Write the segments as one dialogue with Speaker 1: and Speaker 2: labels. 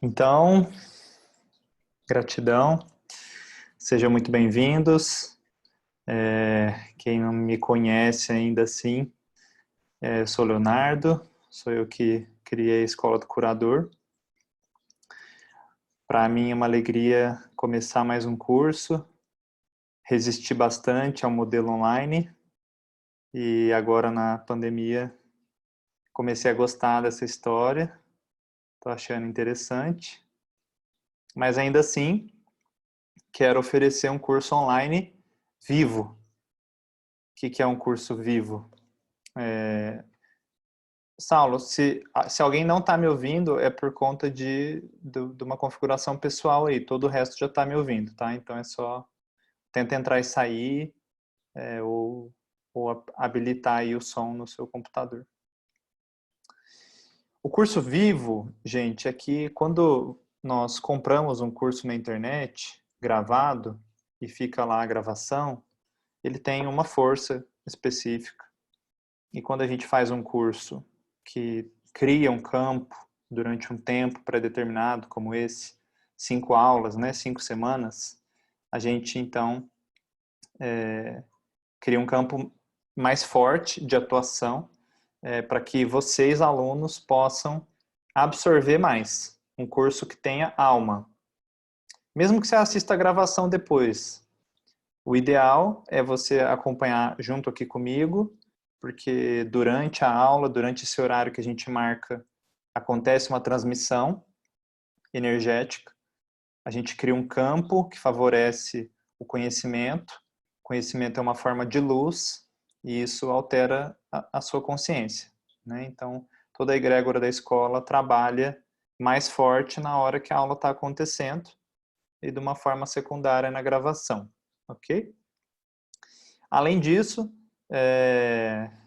Speaker 1: Então, gratidão, sejam muito bem-vindos. Quem não me conhece ainda assim, eu sou Leonardo, sou eu que criei a Escola do Curador. Para mim é uma alegria começar mais um curso, resisti bastante ao modelo online e agora na pandemia comecei a gostar dessa história, estou achando interessante, mas ainda assim quero oferecer um curso online vivo. O que é um curso vivo? Saulo, se alguém não está me ouvindo, é por conta de uma configuração pessoal aí. Todo o resto já está me ouvindo, tá? Então é só tenta entrar e sair, ou habilitar aí o som no seu computador. O curso vivo, gente, é que quando nós compramos um curso na internet, gravado, e fica lá a gravação, ele tem uma força específica. E quando a gente faz um curso que cria um campo durante um tempo pré-determinado, como esse, 5 aulas, né, 5 semanas, a gente então cria um campo mais forte de atuação para que vocês, alunos, possam absorver mais. Um curso que tenha alma. Mesmo que você assista a gravação depois, o ideal é você acompanhar junto aqui comigo, porque durante a aula, durante esse horário que a gente marca, acontece uma transmissão energética. A gente cria um campo que favorece o conhecimento. O conhecimento é uma forma de luz e isso altera a sua consciência, né? Então, toda a egrégora da escola trabalha mais forte na hora que a aula está acontecendo e de uma forma secundária na gravação, ok? Além disso,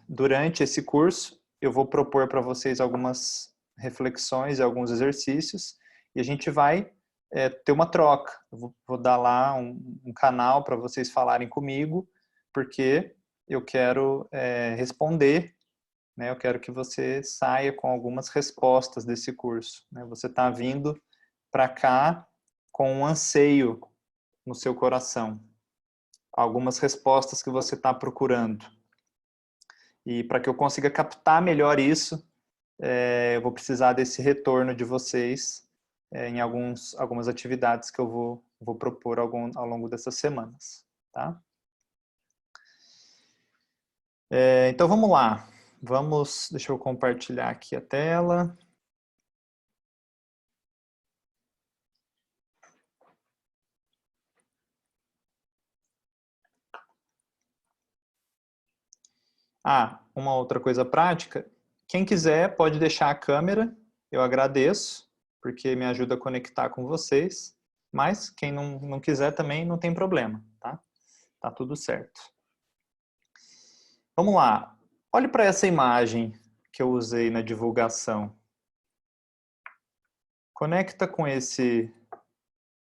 Speaker 1: durante esse curso, eu vou propor para vocês algumas reflexões e alguns exercícios, e a gente vai ter uma troca. Eu vou dar lá um canal para vocês falarem comigo, porque eu quero responder, né? Eu quero que você saia com algumas respostas desse curso, né? Você está vindo para cá com um anseio no seu coração, algumas respostas que você está procurando. E para que eu consiga captar melhor isso, eu vou precisar desse retorno de vocês em algumas atividades que eu vou propor ao longo dessas semanas. Tá? Então vamos lá. Deixa eu compartilhar aqui a tela. Uma outra coisa prática. Quem quiser pode deixar a câmera, eu agradeço, porque me ajuda a conectar com vocês. Mas quem não quiser também não tem problema, tá? Tá tudo certo. Vamos lá. Olhe para essa imagem que eu usei na divulgação. Conecta com esse...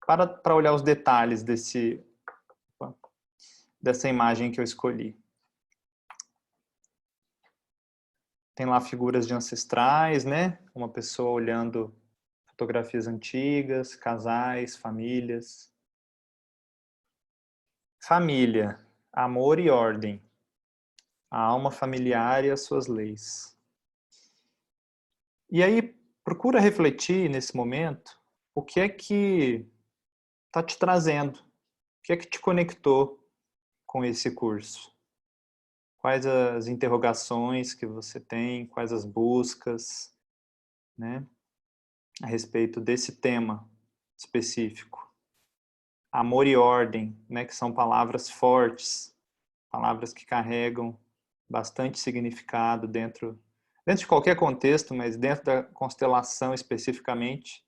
Speaker 1: Para olhar os detalhes dessa imagem que eu escolhi. Tem lá figuras de ancestrais, né? Uma pessoa olhando fotografias antigas, casais, famílias. Família, amor e ordem. A alma familiar e as suas leis. E aí, procura refletir nesse momento o que é que está te trazendo, o que é que te conectou com esse curso. Quais as interrogações que você tem, quais as buscas, né, a respeito desse tema específico. Amor e ordem, né, que são palavras fortes, palavras que carregam bastante significado dentro de qualquer contexto, mas dentro da constelação especificamente,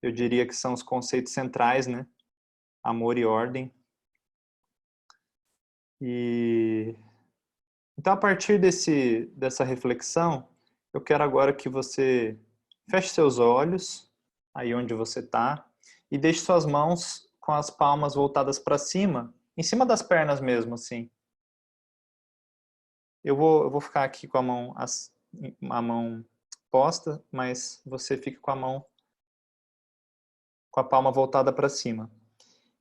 Speaker 1: eu diria que são os conceitos centrais, né? Amor e ordem. Então, a partir dessa reflexão, eu quero agora que você feche seus olhos, aí onde você está, e deixe suas mãos com as palmas voltadas para cima, em cima das pernas mesmo, assim. Eu vou ficar aqui com a mão posta, mas você fica com a mão com a palma voltada para cima.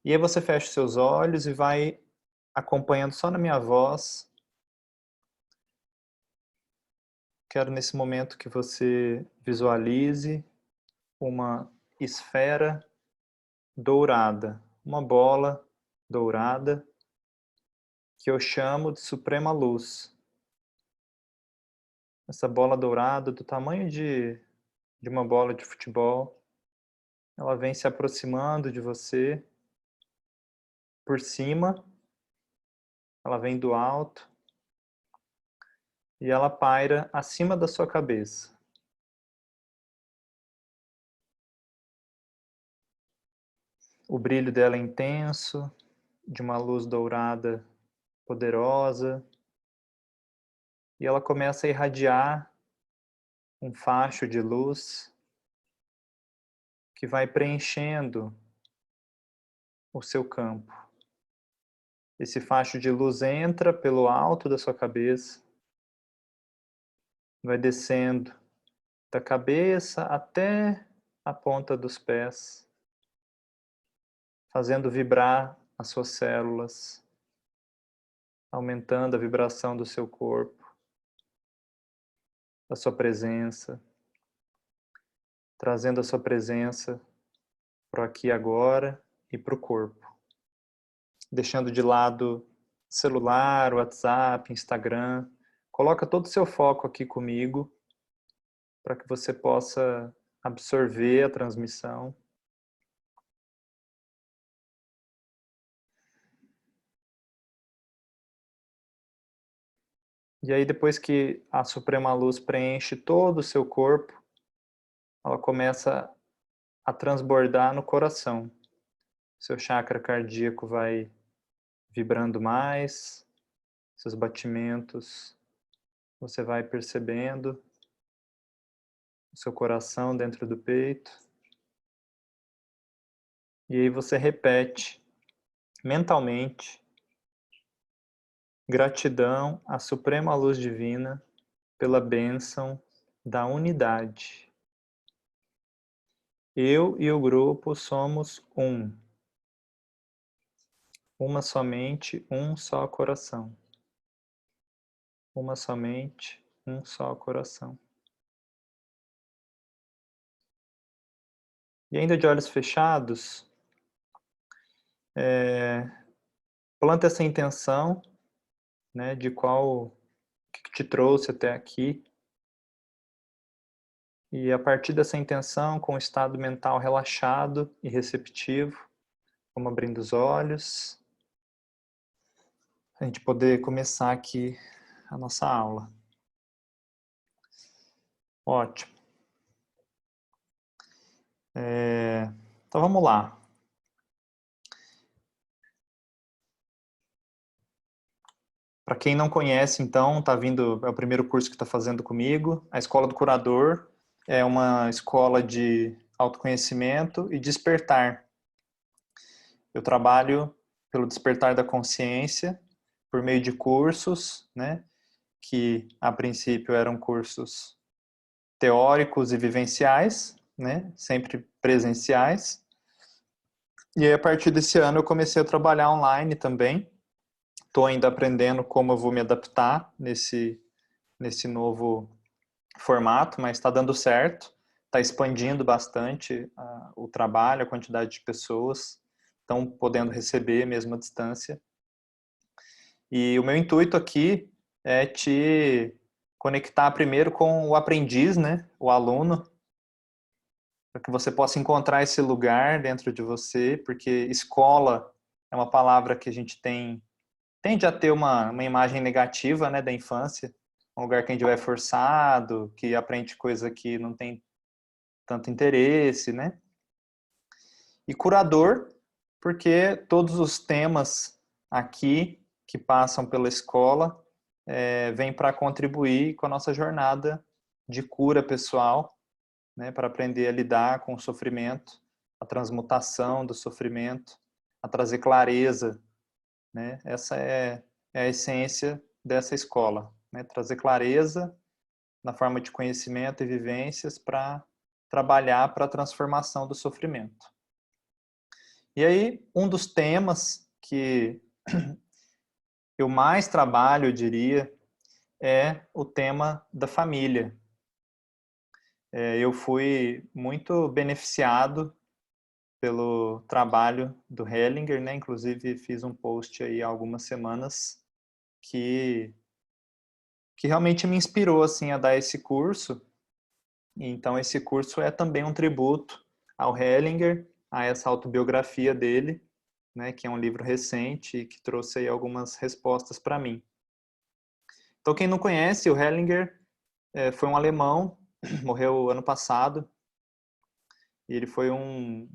Speaker 1: E aí você fecha os seus olhos e vai acompanhando só na minha voz. Quero nesse momento que você visualize uma esfera dourada, uma bola dourada que eu chamo de suprema luz. Essa bola dourada do tamanho de uma bola de futebol, ela vem se aproximando de você por cima, ela vem do alto e ela paira acima da sua cabeça. O brilho dela é intenso, de uma luz dourada poderosa, e ela começa a irradiar um facho de luz que vai preenchendo o seu campo. Esse facho de luz entra pelo alto da sua cabeça, vai descendo da cabeça até a ponta dos pés, fazendo vibrar as suas células, aumentando a vibração do seu corpo, da sua presença, trazendo a sua presença para o aqui e agora e para o corpo. Deixando de lado celular, WhatsApp, Instagram. Coloca todo o seu foco aqui comigo para que você possa absorver a transmissão. E aí depois que a Suprema Luz preenche todo o seu corpo, ela começa a transbordar no coração. Seu chakra cardíaco vai vibrando mais, seus batimentos, você vai percebendo o seu coração dentro do peito. E aí você repete mentalmente: gratidão à Suprema Luz Divina pela bênção da unidade. Eu e o grupo somos um. Uma somente, um só coração. Uma somente, um só coração. E ainda de olhos fechados, planta essa intenção, né, de o que te trouxe até aqui. E a partir dessa intenção, com o estado mental relaxado e receptivo, vamos abrindo os olhos, a gente poder começar aqui a nossa aula. Ótimo. Então vamos lá. Para quem não conhece, então, tá vindo, é o primeiro curso que está fazendo comigo. A Escola do Curador é uma escola de autoconhecimento e despertar. Eu trabalho pelo despertar da consciência por meio de cursos, né, que a princípio eram cursos teóricos e vivenciais, né, sempre presenciais. E aí, a partir desse ano eu comecei a trabalhar online também. Estou ainda aprendendo como eu vou me adaptar nesse novo formato, mas está dando certo, está expandindo bastante o trabalho, a quantidade de pessoas estão podendo receber mesmo à distância. E o meu intuito aqui é te conectar primeiro com o aprendiz, né, o aluno, para que você possa encontrar esse lugar dentro de você, porque escola é uma palavra que a gente tende a ter uma imagem negativa, né, da infância, um lugar que a gente vai forçado, que aprende coisa que não tem tanto interesse, né? E curador, porque todos os temas aqui que passam pela escola vêm para contribuir com a nossa jornada de cura pessoal, né, para aprender a lidar com o sofrimento, a transmutação do sofrimento, a trazer clareza, né? Essa é a essência dessa escola, né? Trazer clareza na forma de conhecimento e vivências para trabalhar para a transformação do sofrimento. E aí, um dos temas que eu mais trabalho, eu diria, é o tema da família. Eu fui muito beneficiado pelo trabalho do Hellinger, né? Inclusive fiz um post aí há algumas semanas que realmente me inspirou assim a dar esse curso. Então esse curso é também um tributo ao Hellinger, a essa autobiografia dele, né, que é um livro recente e que trouxe aí algumas respostas para mim. Então quem não conhece, o Hellinger foi um alemão, morreu ano passado, e ele foi um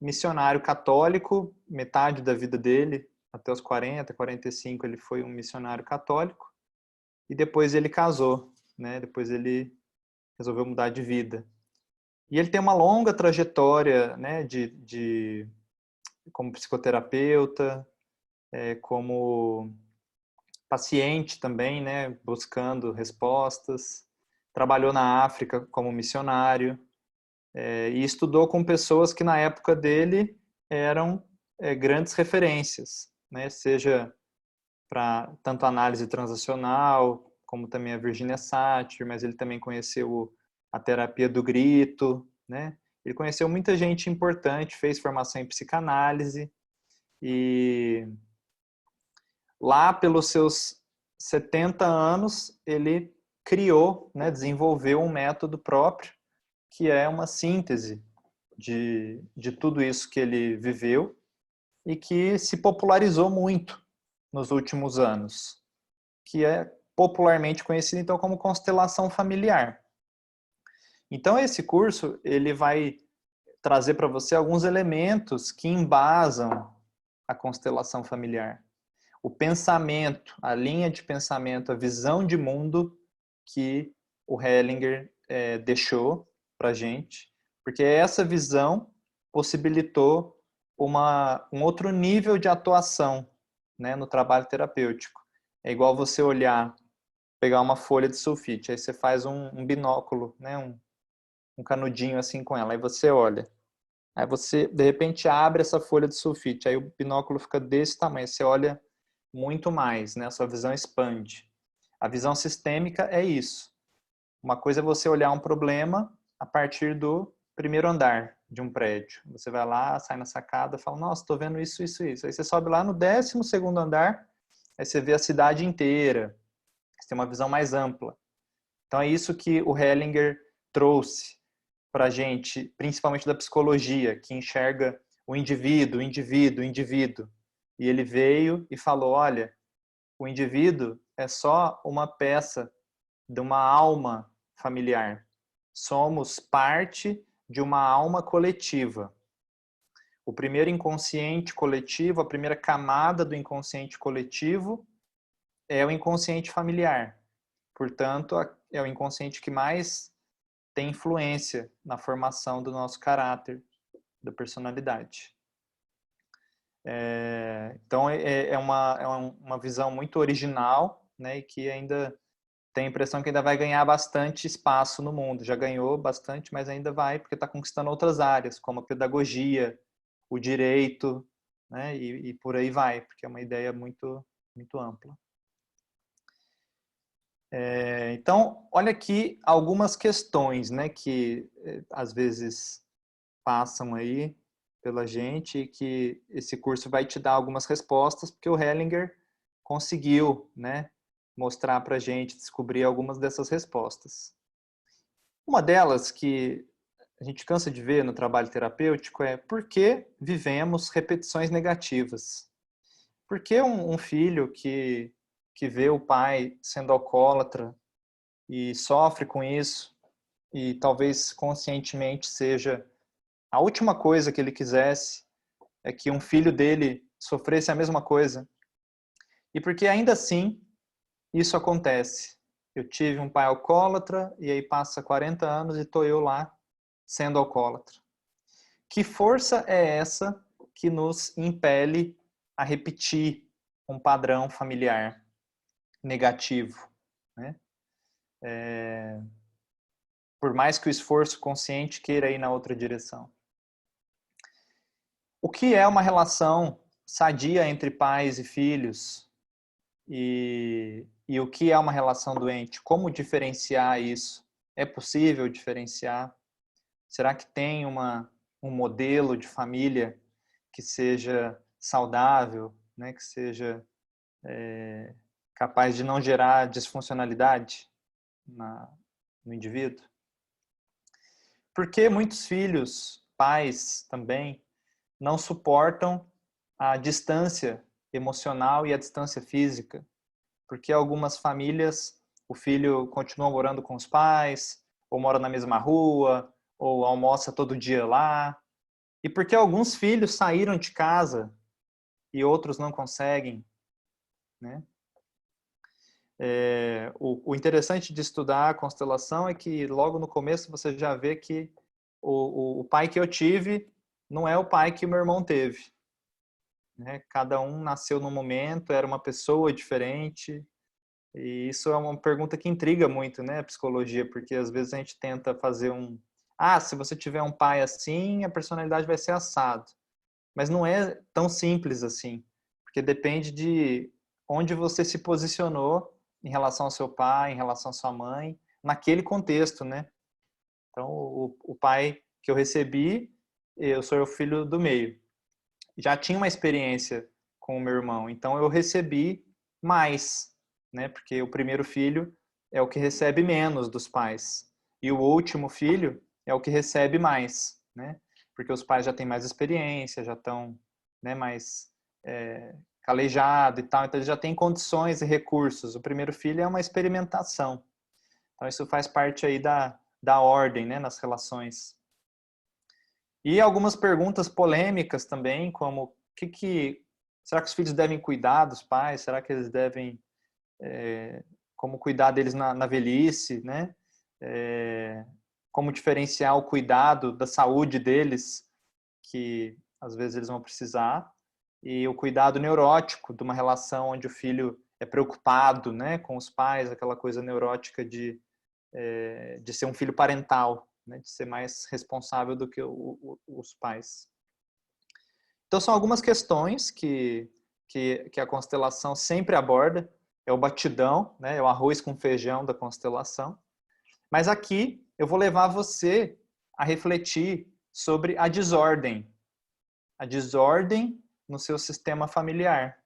Speaker 1: missionário católico, metade da vida dele, até os 40, 45, ele foi um missionário católico, e depois ele casou, né? Depois ele resolveu mudar de vida. E ele tem uma longa trajetória, né, como psicoterapeuta, como paciente também, né, buscando respostas. Trabalhou na África como missionário, e estudou com pessoas que na época dele eram grandes referências, né, seja para tanto análise transacional, como também a Virginia Satir, mas ele também conheceu a terapia do grito, né? Ele conheceu muita gente importante, fez formação em psicanálise e lá pelos seus 70 anos ele criou, né, desenvolveu um método próprio que é uma síntese de tudo isso que ele viveu e que se popularizou muito nos últimos anos, que é popularmente conhecido então como constelação familiar. Então esse curso ele vai trazer para você alguns elementos que embasam a constelação familiar. O pensamento, a linha de pensamento, a visão de mundo que o Hellinger deixou para a gente, porque essa visão possibilitou um outro nível de atuação, né, no trabalho terapêutico. É igual você olhar, pegar uma folha de sulfite, aí você faz um binóculo, né, um canudinho assim com ela, aí você olha. Aí você, de repente, abre essa folha de sulfite, aí o binóculo fica desse tamanho, você olha muito mais, né? A sua visão expande. A visão sistêmica é isso. Uma coisa é você olhar um problema a partir do primeiro andar de um prédio. Você vai lá, sai na sacada, fala, nossa, estou vendo isso, isso, isso. Aí você sobe lá no 12º andar, aí você vê a cidade inteira. Você tem uma visão mais ampla. Então é isso que o Hellinger trouxe para a gente, principalmente da psicologia, que enxerga o indivíduo, o indivíduo, o indivíduo. E ele veio e falou, olha, o indivíduo é só uma peça de uma alma familiar. Somos parte de uma alma coletiva. O primeiro inconsciente coletivo, a primeira camada do inconsciente coletivo é o inconsciente familiar. Portanto, é o inconsciente que mais tem influência na formação do nosso caráter, da personalidade. Então, é uma visão muito original, né, e que ainda tem a impressão que ainda vai ganhar bastante espaço no mundo. Já ganhou bastante, mas ainda vai, porque está conquistando outras áreas, como a pedagogia, o direito, né, e por aí vai, porque é uma ideia muito, muito ampla. Então, olha aqui algumas questões, né, que às vezes passam aí pela gente e que esse curso vai te dar algumas respostas, porque o Hellinger conseguiu, né, mostrar para a gente, descobrir algumas dessas respostas. Uma delas que a gente cansa de ver no trabalho terapêutico é por que vivemos repetições negativas? Por que um filho que vê o pai sendo alcoólatra e sofre com isso e talvez conscientemente seja a última coisa que ele quisesse é que um filho dele sofresse a mesma coisa. E porque ainda assim isso acontece. Eu tive um pai alcoólatra e aí passa 40 anos e estou eu lá sendo alcoólatra. Que força é essa que nos impele a repetir um padrão familiar negativo, né? Por mais que o esforço consciente queira ir na outra direção. O que é uma relação sadia entre pais e filhos? E o que é uma relação doente? Como diferenciar isso? É possível diferenciar? Será que tem um modelo de família que seja saudável, né? Que seja capaz de não gerar disfuncionalidade no indivíduo? Porque muitos filhos, pais também, não suportam a distância emocional e a distância física, porque algumas famílias o filho continua morando com os pais, ou mora na mesma rua, ou almoça todo dia lá, e porque alguns filhos saíram de casa e outros não conseguem, né? O interessante de estudar a constelação é que logo no começo você já vê que o pai que eu tive não é o pai que o meu irmão teve, né? Cada um nasceu num momento, era uma pessoa diferente, e isso é uma pergunta que intriga muito, né, a psicologia, porque às vezes a gente tenta fazer se você tiver um pai assim, a personalidade vai ser assado. Mas não é tão simples assim, porque depende de onde você se posicionou em relação ao seu pai, em relação à sua mãe, naquele contexto, né? Então, o pai que eu recebi, eu sou o filho do meio. Já tinha uma experiência com o meu irmão, então eu recebi mais, né? Porque o primeiro filho é o que recebe menos dos pais e o último filho é o que recebe mais, né? Porque os pais já têm mais experiência, já estão, né, mais calejado e tal, então eles já têm condições e recursos. O primeiro filho é uma experimentação, então isso faz parte aí da ordem, né, nas relações. E algumas perguntas polêmicas também, como será que os filhos devem cuidar dos pais? Será que eles devem como cuidar deles na velhice, né? Como diferenciar o cuidado da saúde deles, que às vezes eles vão precisar, e o cuidado neurótico de uma relação onde o filho é preocupado, né, com os pais, aquela coisa neurótica de ser um filho parental, né, de ser mais responsável do que os pais. Então, são algumas questões que a constelação sempre aborda. É o batidão, né, é o arroz com feijão da constelação. Mas aqui eu vou levar você a refletir sobre a desordem. A desordem no seu sistema familiar,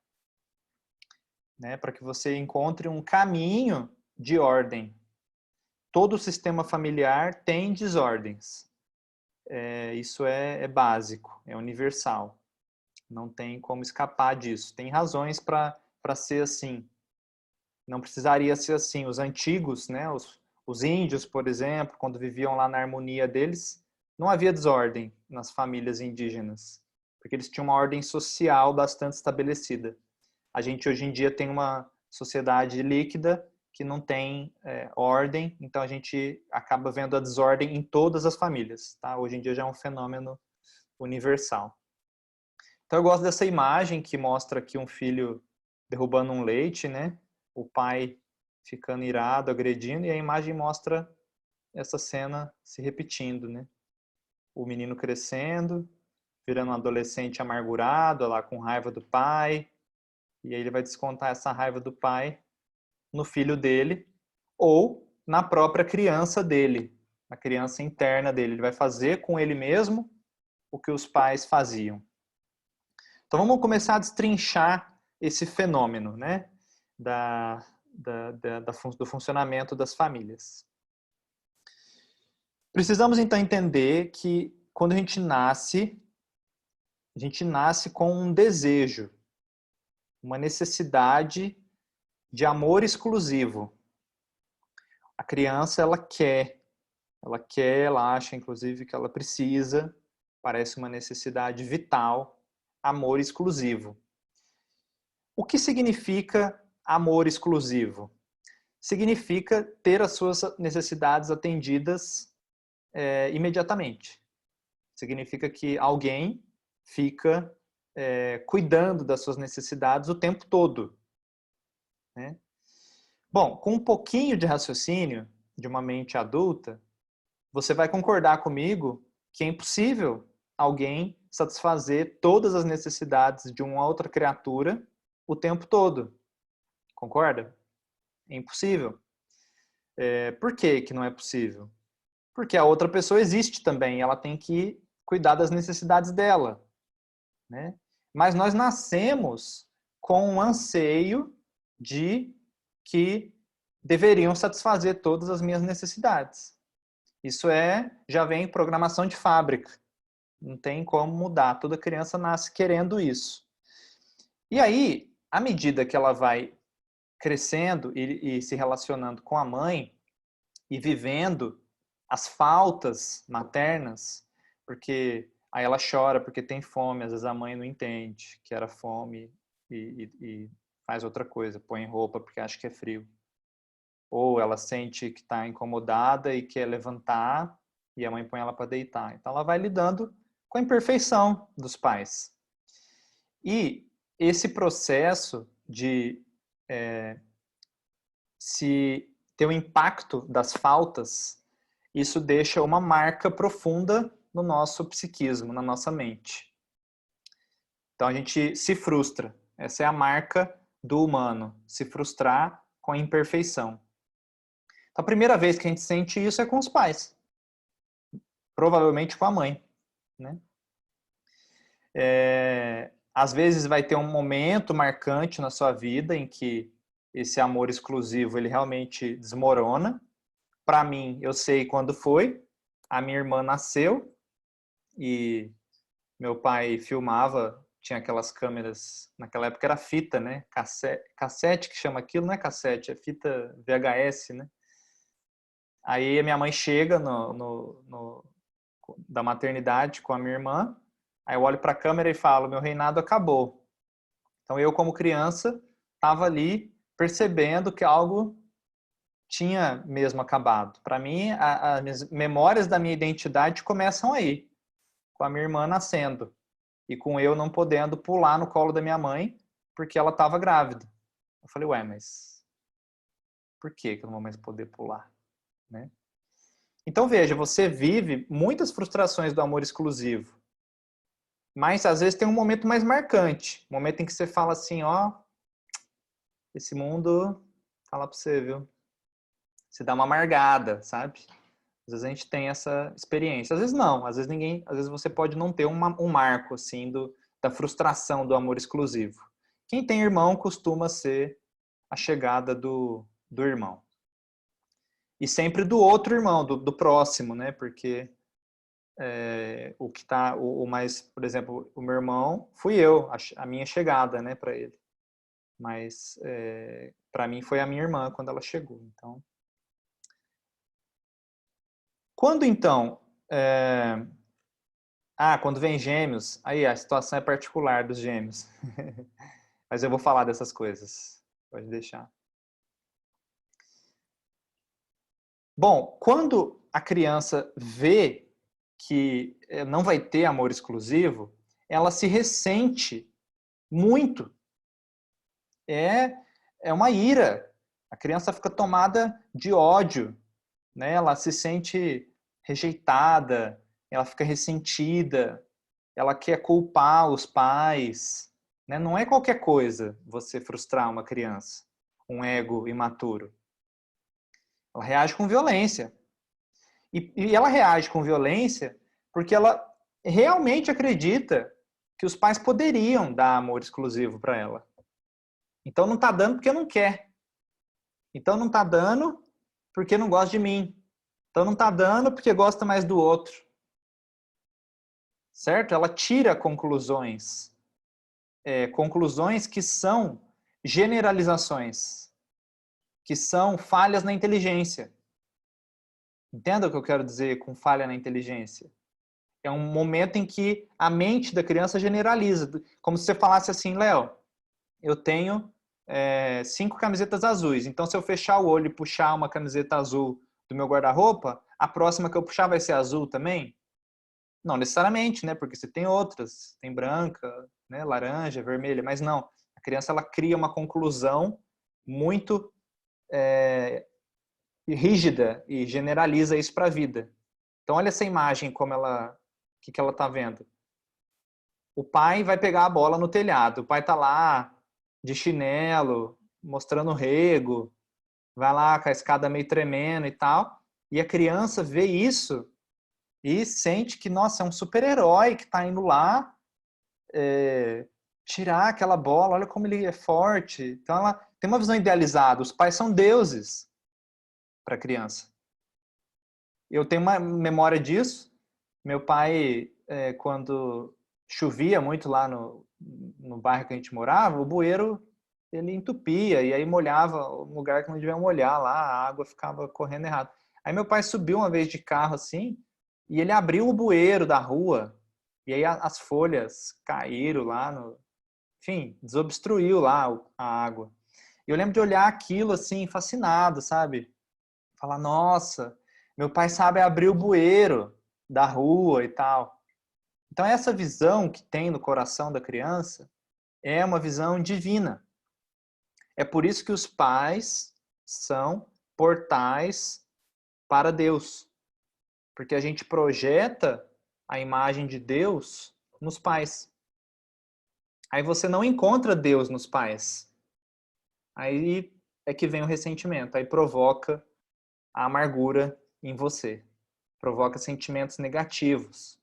Speaker 1: né, para que você encontre um caminho de ordem. Todo o sistema familiar tem desordens. Isso é básico, é universal. Não tem como escapar disso. Tem razões para ser assim. Não precisaria ser assim. Os antigos, né, os índios, por exemplo, quando viviam lá na harmonia deles, não havia desordem nas famílias indígenas, porque eles tinham uma ordem social bastante estabelecida. A gente hoje em dia tem uma sociedade líquida que não tem ordem, então a gente acaba vendo a desordem em todas as famílias. Tá? Hoje em dia já é um fenômeno universal. Então eu gosto dessa imagem que mostra aqui um filho derrubando um leite, né? O pai ficando irado, agredindo, e a imagem mostra essa cena se repetindo, né? O menino crescendo, virando um adolescente amargurado, lá com raiva do pai, e aí ele vai descontar essa raiva do pai no filho dele ou na própria criança dele, na criança interna dele. Ele vai fazer com ele mesmo o que os pais faziam. Então vamos começar a destrinchar esse fenômeno, né, do funcionamento das famílias. Precisamos então entender que quando a gente nasce com um desejo, uma necessidade de amor exclusivo. A criança, ela acha inclusive que ela precisa, parece uma necessidade vital, amor exclusivo. O que significa amor exclusivo? Significa ter as suas necessidades atendidas imediatamente. Significa que alguém fica cuidando das suas necessidades o tempo todo, né? Bom, com um pouquinho de raciocínio de uma mente adulta, você vai concordar comigo que é impossível alguém satisfazer todas as necessidades de uma outra criatura o tempo todo. Concorda? É impossível. Por que que não é possível? Porque a outra pessoa existe também, ela tem que cuidar das necessidades dela, né? Mas nós nascemos com um anseio de que deveriam satisfazer todas as minhas necessidades. Isso já vem em programação de fábrica. Não tem como mudar. Toda criança nasce querendo isso. E aí, à medida que ela vai crescendo e se relacionando com a mãe e vivendo as faltas maternas, porque aí ela chora porque tem fome, às vezes a mãe não entende que era fome e faz outra coisa, põe roupa porque acha que é frio. Ou ela sente que está incomodada e quer levantar e a mãe põe ela para deitar. Então ela vai lidando com a imperfeição dos pais. E esse processo de se ter o impacto das faltas, isso deixa uma marca profunda no nosso psiquismo, na nossa mente. Então a gente se frustra. Essa é a marca do humano, se frustrar com a imperfeição. Então, a primeira vez que a gente sente isso é com os pais. Provavelmente com a mãe, né? Às vezes vai ter um momento marcante na sua vida em que esse amor exclusivo ele realmente desmorona. Para mim, eu sei quando foi. A minha irmã nasceu e meu pai filmava, tinha aquelas câmeras, naquela época era fita, né? Cassete que chama aquilo, não é cassete, é fita VHS, né? Aí a minha mãe chega da maternidade com a minha irmã, aí eu olho para a câmera e falo, meu reinado acabou. Então eu, como criança, estava ali percebendo que algo tinha mesmo acabado. Para mim, as memórias da minha identidade começam aí, com a minha irmã nascendo e com eu não podendo pular no colo da minha mãe porque ela estava grávida. Eu falei, ué, mas por que eu não vou mais poder pular? Né? Então veja, você vive muitas frustrações do amor exclusivo, mas às vezes tem um momento mais marcante, um momento em que você fala assim, ó, esse mundo, fala pra você, viu? Você dá uma amargada, sabe? Às vezes a gente tem essa experiência, às vezes não, às vezes você pode não ter um marco assim da frustração do amor exclusivo. Quem tem irmão costuma ser a chegada do irmão. E sempre do outro irmão, do próximo, né? Porque o que tá, o mais, por exemplo, o meu irmão, fui eu, a minha chegada, né, para ele. Mas para mim foi a minha irmã quando ela chegou. Então, quando então, quando vem gêmeos, aí a situação é particular dos gêmeos. Mas eu vou falar dessas coisas. Pode deixar. Bom, quando a criança vê que não vai ter amor exclusivo, ela se ressente muito. É uma ira. A criança fica tomada de ódio, né? Ela se sente rejeitada, ela fica ressentida, ela quer culpar os pais, né? Não é qualquer coisa você frustrar uma criança, um ego imaturo. Ela reage com violência. E ela reage com violência porque ela realmente acredita que os pais poderiam dar amor exclusivo para ela. Então não está dando porque não quer. Então não está dando porque não gosta de mim. Então não está dando porque gosta mais do outro. Certo? Ela tira conclusões. Conclusões que são generalizações. Que são falhas na inteligência. Entenda o que eu quero dizer com falha na inteligência? É um momento em que a mente da criança generaliza. Como se você falasse assim, Léo, eu tenho 5 camisetas azuis. Então, se eu fechar o olho e puxar uma camiseta azul do meu guarda-roupa, a próxima que eu puxar vai ser azul também? Não necessariamente, né? Porque você tem outras. Tem branca, né? Laranja, vermelha. Mas não. A criança ela cria uma conclusão muito rígida e generaliza isso para a vida. Então, olha essa imagem como ela que ela está vendo? O pai vai pegar a bola no telhado. O pai está lá de chinelo, mostrando o rego, vai lá com a escada meio tremendo e tal. E a criança vê isso e sente que, nossa, é um super-herói que está indo lá tirar aquela bola, olha como ele é forte. Então ela tem uma visão idealizada. Os pais são deuses para a criança. Eu tenho uma memória disso. Meu pai, quando chovia muito lá no bairro que a gente morava, o bueiro ele entupia e aí molhava o lugar que não devia molhar lá, a água ficava correndo errado. Aí meu pai subiu uma vez de carro assim e ele abriu o bueiro da rua e aí as folhas caíram lá, enfim, desobstruiu lá a água. E eu lembro de olhar aquilo assim, fascinado, sabe? Falar, nossa, meu pai sabe abrir o bueiro da rua e tal. Então essa visão que tem no coração da criança é uma visão divina. É por isso que os pais são portais para Deus. Porque a gente projeta a imagem de Deus nos pais. Aí você não encontra Deus nos pais. Aí é que vem o ressentimento. Aí provoca a amargura em você. Provoca sentimentos negativos.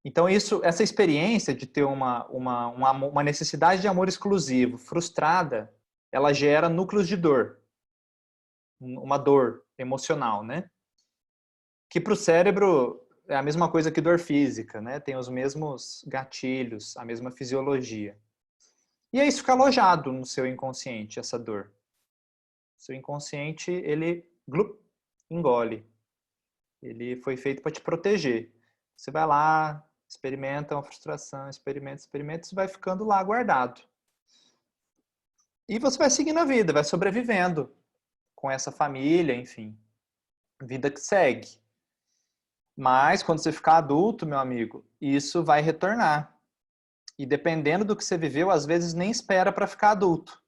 Speaker 1: Então, essa experiência de ter uma necessidade de amor exclusivo frustrada, ela gera núcleos de dor. Uma dor emocional, né? Que para o cérebro é a mesma coisa que dor física, né? Tem os mesmos gatilhos, a mesma fisiologia. E aí isso fica alojado no seu inconsciente, essa dor. O seu inconsciente, ele engole. Ele foi feito para te proteger. Você vai lá, experimenta uma frustração, experimenta, isso vai ficando lá guardado. E você vai seguindo a vida, vai sobrevivendo com essa família, enfim. Vida que segue. Mas quando você ficar adulto, meu amigo, isso vai retornar. E dependendo do que você viveu, às vezes nem espera para ficar adulto.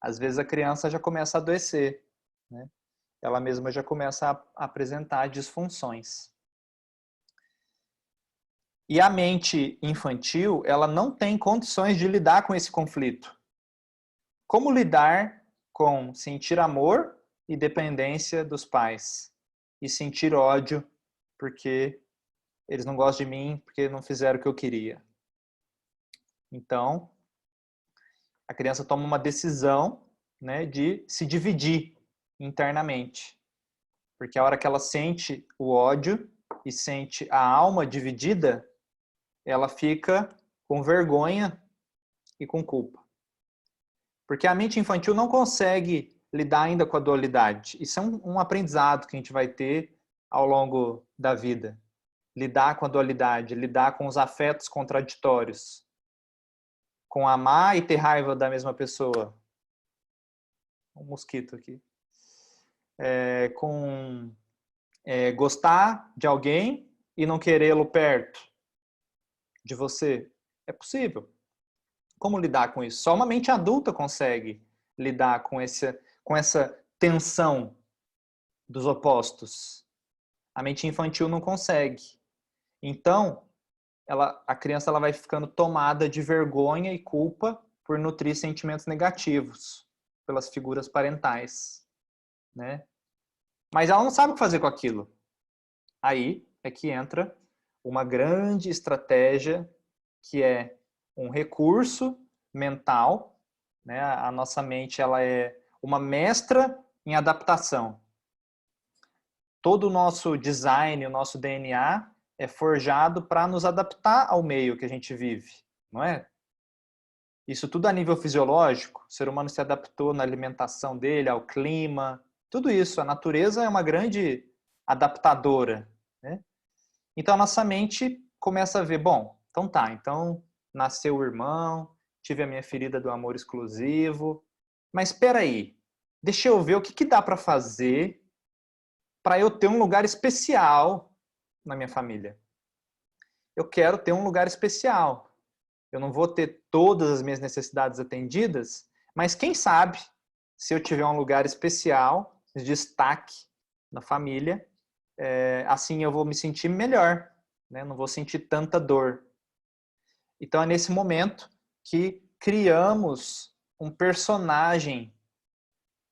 Speaker 1: Às vezes a criança já começa a adoecer, né? Ela mesma já começa a apresentar disfunções. E a mente infantil, ela não tem condições de lidar com esse conflito. Como lidar com sentir amor e dependência dos pais? E sentir ódio porque eles não gostam de mim, porque não fizeram o que eu queria. Então, a criança toma uma decisão, né, de se dividir internamente. Porque a hora que ela sente o ódio e sente a alma dividida, ela fica com vergonha e com culpa. Porque a mente infantil não consegue lidar ainda com a dualidade. Isso é um aprendizado que a gente vai ter ao longo da vida. Lidar com a dualidade, lidar com os afetos contraditórios. Com amar e ter raiva da mesma pessoa. Um mosquito aqui. Com gostar de alguém e não querê-lo perto de você. É possível. Como lidar com isso? Só uma mente adulta consegue lidar com essa tensão dos opostos. A mente infantil não consegue. Então, a criança ela vai ficando tomada de vergonha e culpa por nutrir sentimentos negativos pelas figuras parentais, né? Mas ela não sabe o que fazer com aquilo. Aí é que entra uma grande estratégia que é um recurso mental, né? A nossa mente ela é uma mestra em adaptação. Todo o nosso design, o nosso DNA é forjado para nos adaptar ao meio que a gente vive, não é? Isso tudo a nível fisiológico, o ser humano se adaptou na alimentação dele, ao clima, tudo isso. A natureza é uma grande adaptadora, né? Então a nossa mente começa a ver, bom, então tá, então nasceu o irmão, tive a minha ferida do amor exclusivo, mas espera aí, deixa eu ver o que dá para fazer para eu ter um lugar especial na minha família. Eu quero ter um lugar especial. Eu não vou ter todas as minhas necessidades atendidas, mas quem sabe, se eu tiver um lugar especial, de destaque na família, assim eu vou me sentir melhor, né? Não vou sentir tanta dor. Então é nesse momento que criamos um personagem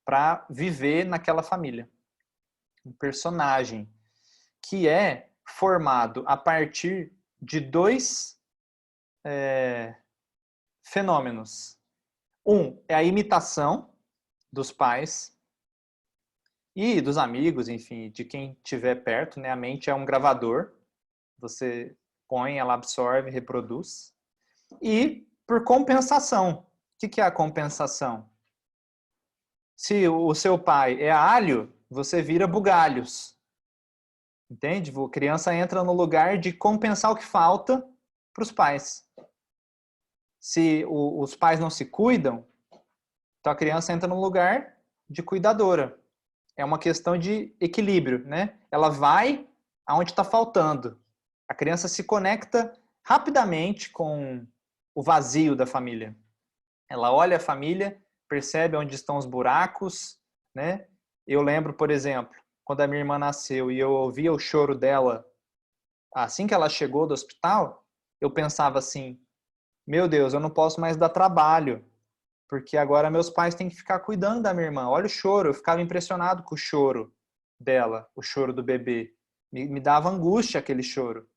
Speaker 1: para viver naquela família. Um personagem que é formado a partir de dois fenômenos. Um é a imitação dos pais e dos amigos, enfim, de quem estiver perto, né? A mente é um gravador, você põe, ela absorve, reproduz. E por compensação. O que é a compensação? Se o seu pai é alho, você vira bugalhos. Entende? A criança entra no lugar de compensar o que falta para os pais. Se os pais não se cuidam, então a criança entra no lugar de cuidadora. É uma questão de equilíbrio, né? Ela vai aonde está faltando. A criança se conecta rapidamente com o vazio da família. Ela olha a família, percebe onde estão os buracos, né? Eu lembro, por exemplo, quando a minha irmã nasceu e eu ouvia o choro dela assim que ela chegou do hospital, eu pensava assim: meu Deus, eu não posso mais dar trabalho, porque agora meus pais têm que ficar cuidando da minha irmã. Olha o choro, eu ficava impressionado com o choro dela, o choro do bebê. Me dava angústia aquele choro.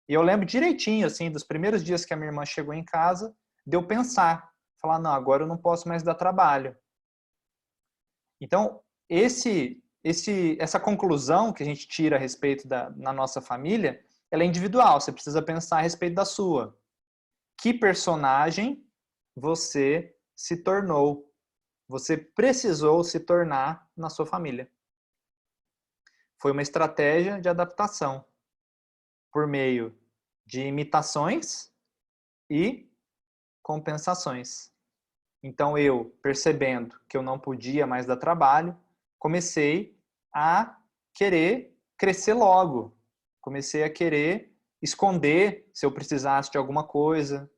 Speaker 1: E eu lembro direitinho, assim, dos primeiros dias que a minha irmã chegou em casa, de eu pensar, falar, não, agora eu não posso mais dar trabalho. Então, essa conclusão que a gente tira a respeito na nossa família, ela é individual, você precisa pensar a respeito da sua. Que personagem você se tornou? Você precisou se tornar na sua família. Foi uma estratégia de adaptação por meio de imitações e compensações. Então eu, percebendo que eu não podia mais dar trabalho, comecei a querer crescer logo. Comecei a querer esconder se eu precisasse de alguma coisa,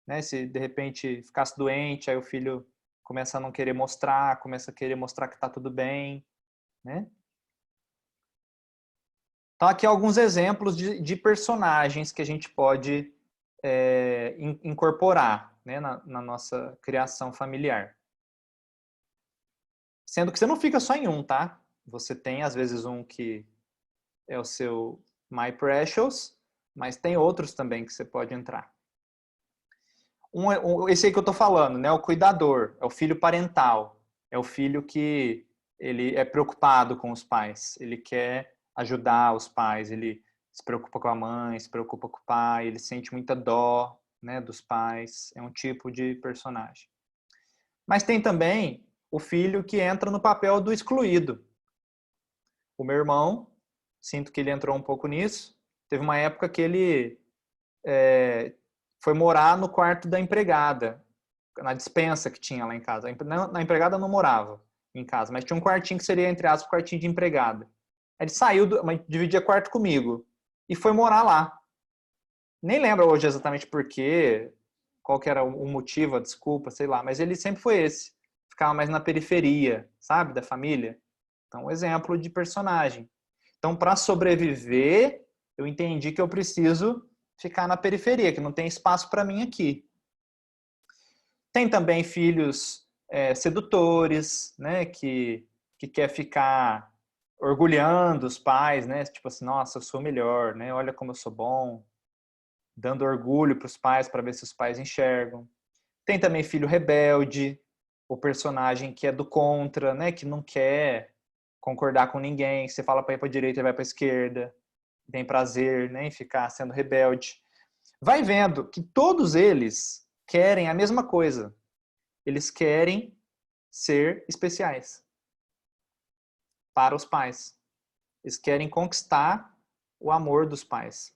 Speaker 1: né? Se de repente ficasse doente, aí o filho começa a não querer mostrar, começa a querer mostrar que está tudo bem, né? Então aqui alguns exemplos de personagens que a gente pode incorporar, né, na nossa criação familiar. Sendo que você não fica só em um, tá? Você tem, às vezes, um que é o seu My Precious, mas tem outros também que você pode entrar. Esse aí que eu tô falando, né? O cuidador, é o filho parental. É o filho que ele é preocupado com os pais. Ele quer ajudar os pais, ele se preocupa com a mãe, se preocupa com o pai, ele sente muita dó, né, dos pais. É um tipo de personagem. Mas tem também o filho que entra no papel do excluído. O meu irmão, sinto que ele entrou um pouco nisso. Teve uma época que ele foi morar no quarto da empregada, na despensa que tinha lá em casa. A empregada não morava em casa, mas tinha um quartinho que seria, entre aspas, quartinho de empregada. Ele saiu, dividia quarto comigo e foi morar lá. Nem lembro hoje exatamente por quê, qual que era o motivo, a desculpa, sei lá, mas ele sempre foi esse. Ficava mais na periferia, sabe, da família. Então, um exemplo de personagem. Então, para sobreviver, eu entendi que eu preciso ficar na periferia, que não tem espaço para mim aqui. Tem também filhos sedutores, né, que quer ficar orgulhando os pais, né, tipo assim, nossa, eu sou melhor, né, olha como eu sou bom, dando orgulho para os pais para ver se os pais enxergam. Tem também filho rebelde, o personagem que é do contra, né, que não quer concordar com ninguém, você fala para ir para a direita e vai para a esquerda, tem prazer, né, em ficar sendo rebelde. Vai vendo que todos eles querem a mesma coisa. Eles querem ser especiais para os pais. Eles querem conquistar o amor dos pais.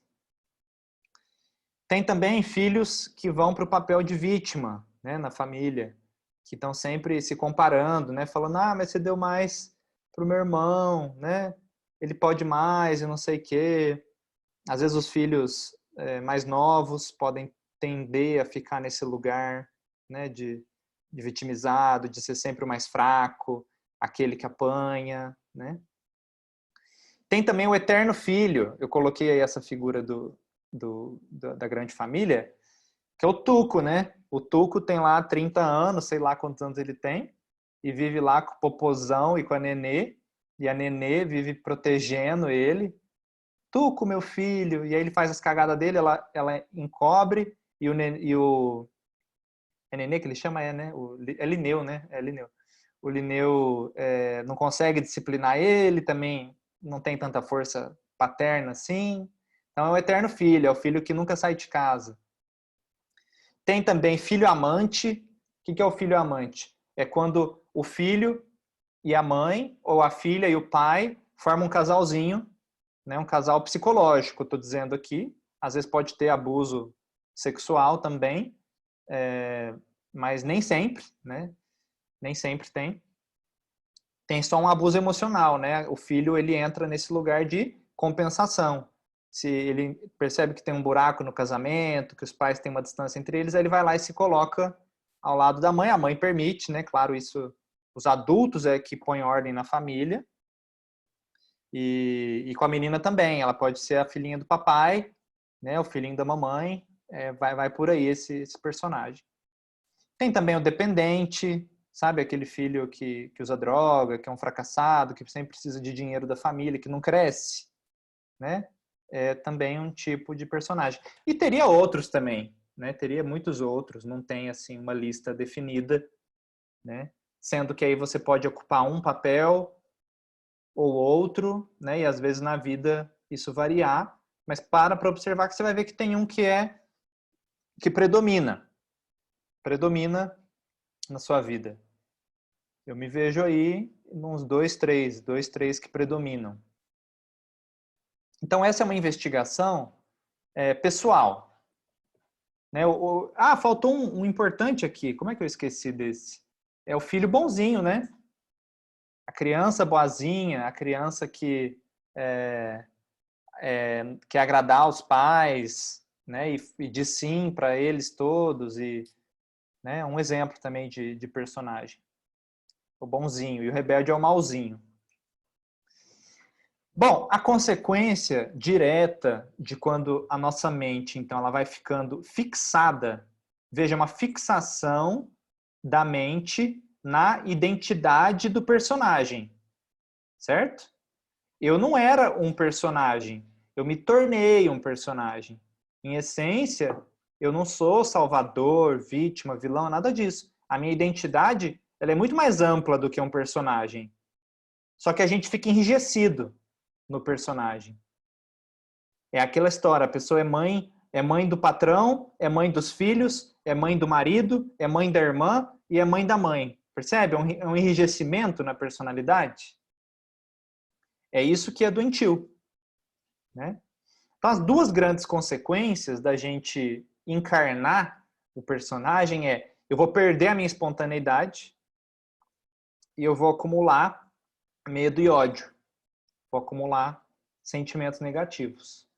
Speaker 1: Tem também filhos que vão para o papel de vítima, né, na família, que estão sempre se comparando, né, falando, ah, mas você deu mais para o meu irmão, né, ele pode mais e não sei o quê. Às vezes os filhos mais novos podem tender a ficar nesse lugar, né, de vitimizado, de ser sempre o mais fraco, aquele que apanha, né. Tem também o eterno filho. Eu coloquei aí essa figura da grande família, que é o Tuco, né? O Tuco tem lá 30 anos, sei lá quantos anos ele tem, e vive lá com o popozão e com a Nenê, e a Nenê vive protegendo ele. Tuco, meu filho. E aí ele faz as cagadas dele, ela encobre, é Nenê que ele chama? É, né? É Linneu, né? É Linneu. O Linneu não consegue disciplinar ele, também não tem tanta força paterna assim. Então é o eterno filho, é o filho que nunca sai de casa. Tem também filho amante. O que é o filho amante? É quando o filho e a mãe, ou a filha e o pai, formam um casalzinho, né? Um casal psicológico, estou dizendo aqui. Às vezes pode ter abuso sexual também, mas nem sempre, né? Nem sempre tem. Tem só um abuso emocional, né? O filho, ele entra nesse lugar de compensação. Se ele percebe que tem um buraco no casamento, que os pais têm uma distância entre eles, aí ele vai lá e se coloca ao lado da mãe. A mãe permite, né? Claro, isso, os adultos é que põem ordem na família. E com a menina também, ela pode ser a filhinha do papai, né? O filhinho da mamãe, vai por aí esse personagem. Tem também o dependente, sabe? Aquele filho que usa droga, que é um fracassado, que sempre precisa de dinheiro da família, que não cresce, né? É também um tipo de personagem. E teria outros também, né? Teria muitos outros, não tem assim uma lista definida, né? Sendo que aí você pode ocupar um papel ou outro, né? E às vezes na vida isso variar, mas para observar que você vai ver que tem um que predomina na sua vida. Eu me vejo aí uns dois, três que predominam. Então, essa é uma investigação pessoal. Né? Faltou um importante aqui. Como é que eu esqueci desse? É o filho bonzinho, né? A criança boazinha, a criança que quer agradar os pais, né? E diz sim para eles todos. E, né? Um exemplo também de personagem. O bonzinho. E o rebelde é o malzinho. Bom, a consequência direta de quando a nossa mente, então, ela vai ficando fixada, veja, uma fixação da mente na identidade do personagem, certo? Eu não era um personagem, eu me tornei um personagem. Em essência, eu não sou salvador, vítima, vilão, nada disso. A minha identidade, ela é muito mais ampla do que um personagem. Só que a gente fica enrijecido no personagem. É aquela história, a pessoa é mãe do patrão, é mãe dos filhos, é mãe do marido, é mãe da irmã e é mãe da mãe. Percebe? É um enrijecimento na personalidade. É isso que é doentio, né? Então, as duas grandes consequências da gente encarnar o personagem eu vou perder a minha espontaneidade e eu vou acumular medo e ódio. Vou acumular sentimentos negativos.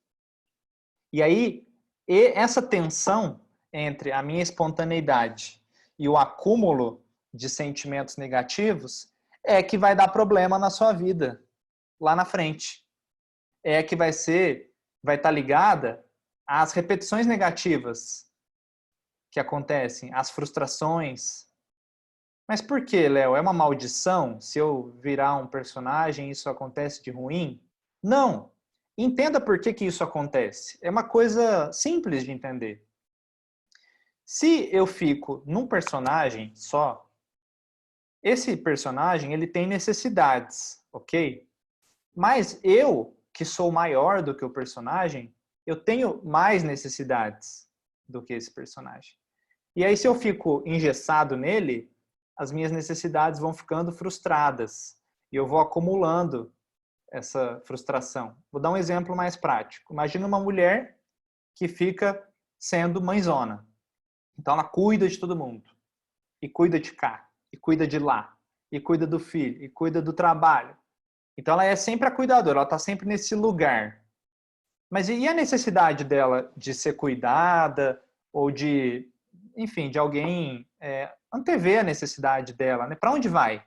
Speaker 1: E aí, essa tensão entre a minha espontaneidade e o acúmulo de sentimentos negativos é que vai dar problema na sua vida lá na frente. É que vai estar ligada às repetições negativas que acontecem, às frustrações. Mas por que, Léo? É uma maldição? Se eu virar um personagem, isso acontece de ruim? Não. Entenda por que isso acontece. É uma coisa simples de entender. Se eu fico num personagem só, esse personagem ele tem necessidades, ok? Mas eu, que sou maior do que o personagem, eu tenho mais necessidades do que esse personagem. E aí, se eu fico engessado nele, as minhas necessidades vão ficando frustradas. E eu vou acumulando essa frustração. Vou dar um exemplo mais prático. Imagina uma mulher que fica sendo mãezona. Então ela cuida de todo mundo. E cuida de cá. E cuida de lá. E cuida do filho. E cuida do trabalho. Então ela é sempre a cuidadora. Ela está sempre nesse lugar. Mas e a necessidade dela de ser cuidada? Ou de, enfim, de alguém antever a necessidade dela, né? Para onde vai?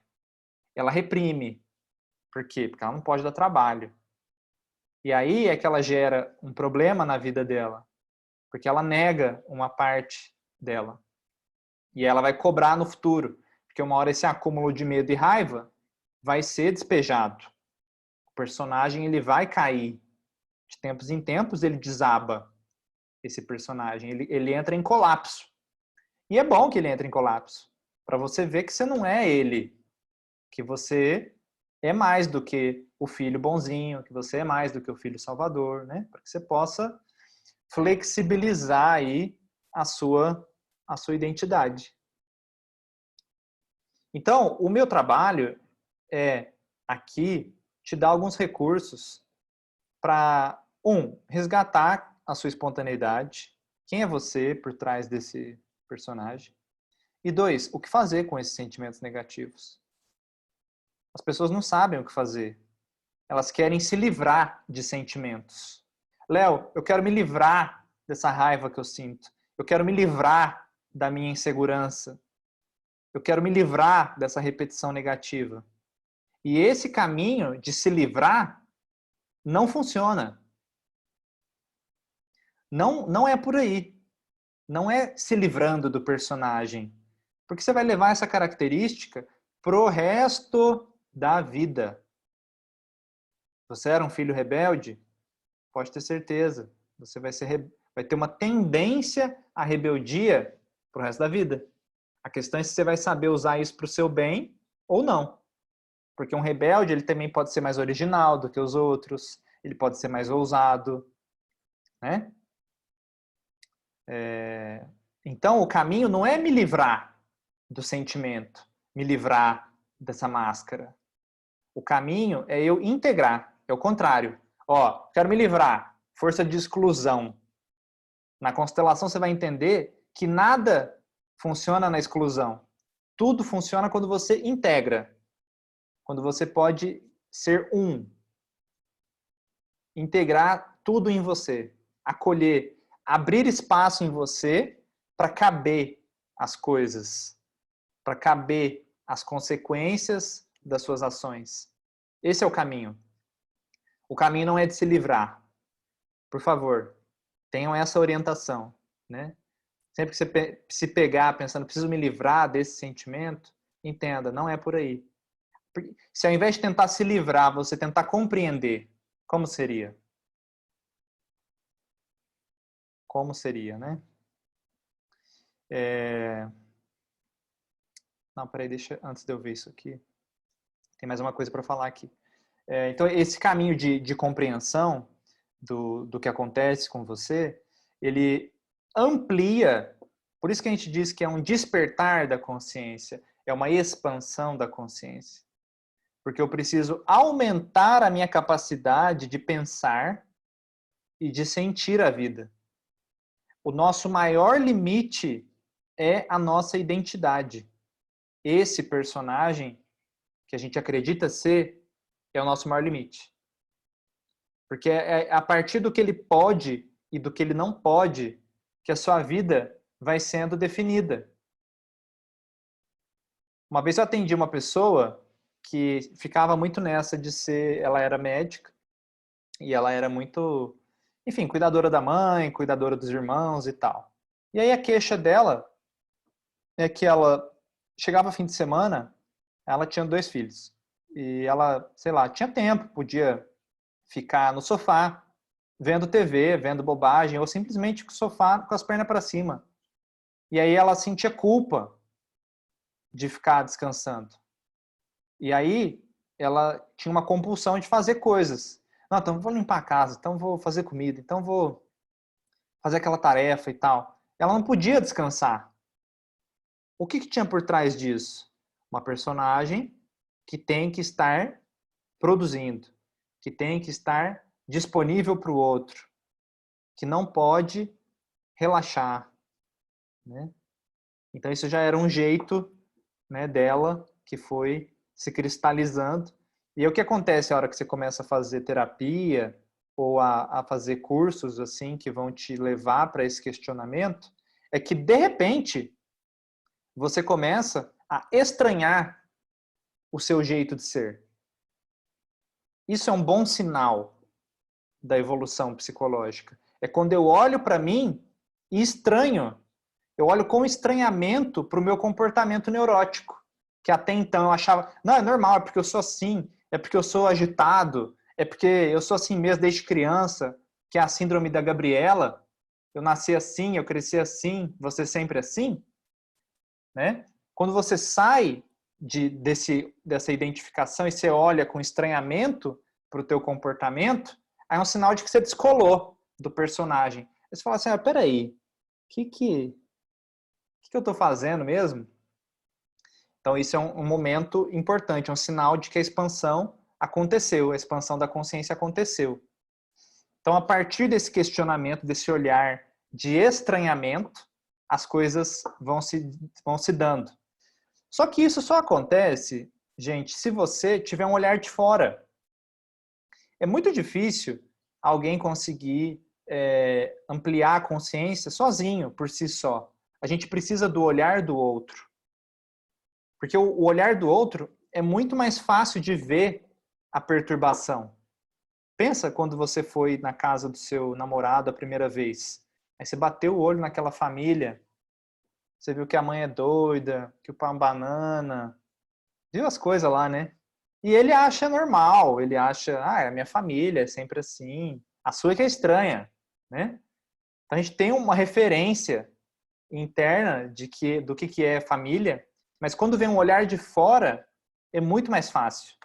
Speaker 1: Ela reprime. Por quê? Porque ela não pode dar trabalho. E aí é que ela gera um problema na vida dela, porque ela nega uma parte dela. E ela vai cobrar no futuro, porque uma hora esse acúmulo de medo e raiva vai ser despejado. O personagem ele vai cair. De tempos em tempos ele desaba, esse personagem. Ele entra em colapso. E é bom que ele entre em colapso, para você ver que você não é ele, que você é mais do que o filho bonzinho, que você é mais do que o filho salvador, né? Para que você possa flexibilizar aí a sua identidade. Então, o meu trabalho é aqui te dar alguns recursos para, resgatar a sua espontaneidade, quem é você por trás desse personagem, e 2, o que fazer com esses sentimentos negativos. As pessoas não sabem o que fazer. Elas querem se livrar de sentimentos. Léo, eu quero me livrar dessa raiva que eu sinto. Eu quero me livrar da minha insegurança. Eu quero me livrar dessa repetição negativa. E esse caminho de se livrar não funciona. Não é por aí. Não é se livrando do personagem. Porque você vai levar essa característica pro resto da vida. Você era um filho rebelde? Pode ter certeza. Você vai ter uma tendência à rebeldia pro resto da vida. A questão é se você vai saber usar isso para o seu bem ou não. Porque um rebelde, ele também pode ser mais original do que os outros, ele pode ser mais ousado, né? Então, o caminho não é me livrar do sentimento, me livrar dessa máscara. O caminho é eu integrar, é o contrário. Ó, quero me livrar, força de exclusão. Na constelação você vai entender que nada funciona na exclusão. Tudo funciona quando você integra. Quando você pode ser um. Integrar tudo em você. Acolher. Abrir espaço em você para caber as coisas. Para caber as consequências das suas ações. Esse é o caminho. O caminho não é de se livrar. Por favor, tenham essa orientação, né? Sempre que você se pegar pensando, preciso me livrar desse sentimento, entenda, não é por aí. Se ao invés de tentar se livrar, você tentar compreender, como seria? Como seria, né? Não, peraí, antes de eu ver isso aqui, tem mais uma coisa para falar aqui. Então, esse caminho de compreensão do que acontece com você, ele amplia, por isso que a gente diz que é um despertar da consciência, é uma expansão da consciência. Porque eu preciso aumentar a minha capacidade de pensar e de sentir a vida. O nosso maior limite é a nossa identidade. Esse personagem que a gente acredita ser é o nosso maior limite. Porque é a partir do que ele pode e do que ele não pode que a sua vida vai sendo definida. Uma vez eu atendi uma pessoa que ficava muito nessa de ser, ela era médica e ela era muito, enfim, cuidadora da mãe, cuidadora dos irmãos e tal. E aí a queixa dela é que ela chegava fim de semana, ela tinha 2 filhos. E ela, sei lá, tinha tempo, podia ficar no sofá, vendo TV, vendo bobagem, ou simplesmente com o sofá com as pernas para cima. E aí ela sentia culpa de ficar descansando. E aí ela tinha uma compulsão de fazer coisas. Não, então vou limpar a casa, então vou fazer comida, então vou fazer aquela tarefa e tal. Ela não podia descansar. O que tinha por trás disso? Uma personagem que tem que estar produzindo, que tem que estar disponível para o outro, que não pode relaxar, né? Então isso já era um jeito, né, dela que foi se cristalizando. E aí, o que acontece a hora que você começa a fazer terapia ou a fazer cursos assim que vão te levar para esse questionamento, é que de repente você começa a estranhar o seu jeito de ser. Isso é um bom sinal. da evolução psicológica. É quando eu olho para mim e estranho. Eu olho com estranhamento para o meu comportamento neurótico, que até então eu achava, não, é normal, é porque eu sou assim, é porque eu sou agitado, é porque eu sou assim mesmo desde criança, que é a síndrome da Gabriela, eu nasci assim, eu cresci assim, você sempre assim, né? Quando você sai dessa identificação e você olha com estranhamento para o teu comportamento, aí é um sinal de que você descolou do personagem. Aí você fala assim, peraí, o que eu estou fazendo mesmo? Então, isso é um momento importante, um sinal de que a expansão aconteceu, a expansão da consciência aconteceu. Então, a partir desse questionamento, desse olhar de estranhamento, as coisas vão se dando. Só que isso só acontece, gente, se você tiver um olhar de fora. É muito difícil alguém conseguir ampliar a consciência sozinho, por si só. A gente precisa do olhar do outro. Porque o olhar do outro é muito mais fácil de ver a perturbação. Pensa quando você foi na casa do seu namorado a primeira vez. Aí você bateu o olho naquela família, você viu que a mãe é doida, que o pai é uma banana, viu as coisas lá, né? E ele acha normal, ele acha, é a minha família, é sempre assim. A sua que é estranha, né? Então a gente tem uma referência interna do que é família, mas quando vem um olhar de fora, é muito mais fácil.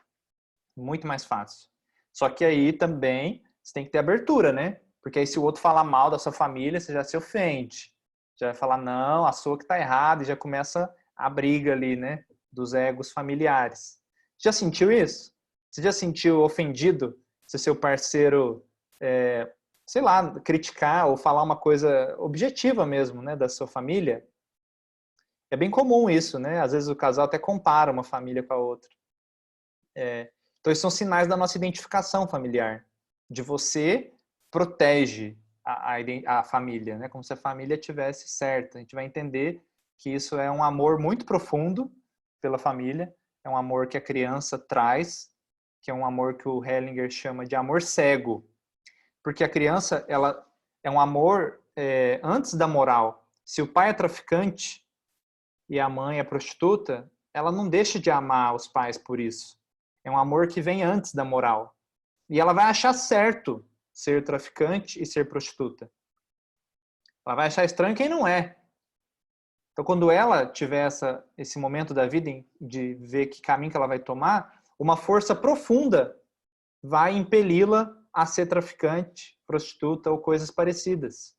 Speaker 1: Muito mais fácil. Só que aí também você tem que ter abertura, né? Porque aí se o outro falar mal da sua família, você já se ofende. Já vai falar, não, a sua que tá errada, e já começa a briga ali, né? Dos egos familiares. Já sentiu isso? Você já sentiu ofendido se seu parceiro, sei lá, criticar ou falar uma coisa objetiva mesmo, né? Da sua família? É bem comum isso, né? Às vezes o casal até compara uma família com a outra. Então, esses são sinais da nossa identificação familiar. De você protege a família, né? Como se a família tivesse certa. A gente vai entender que isso é um amor muito profundo pela família, é um amor que a criança traz, que é um amor que o Hellinger chama de amor cego. Porque a criança, ela é um amor antes da moral. Se o pai é traficante e a mãe é prostituta, ela não deixa de amar os pais por isso. É um amor que vem antes da moral. E ela vai achar certo ser traficante e ser prostituta. Ela vai achar estranho quem não é. Então, quando ela tiver esse momento da vida de ver que caminho que ela vai tomar, uma força profunda vai impeli-la a ser traficante, prostituta ou coisas parecidas.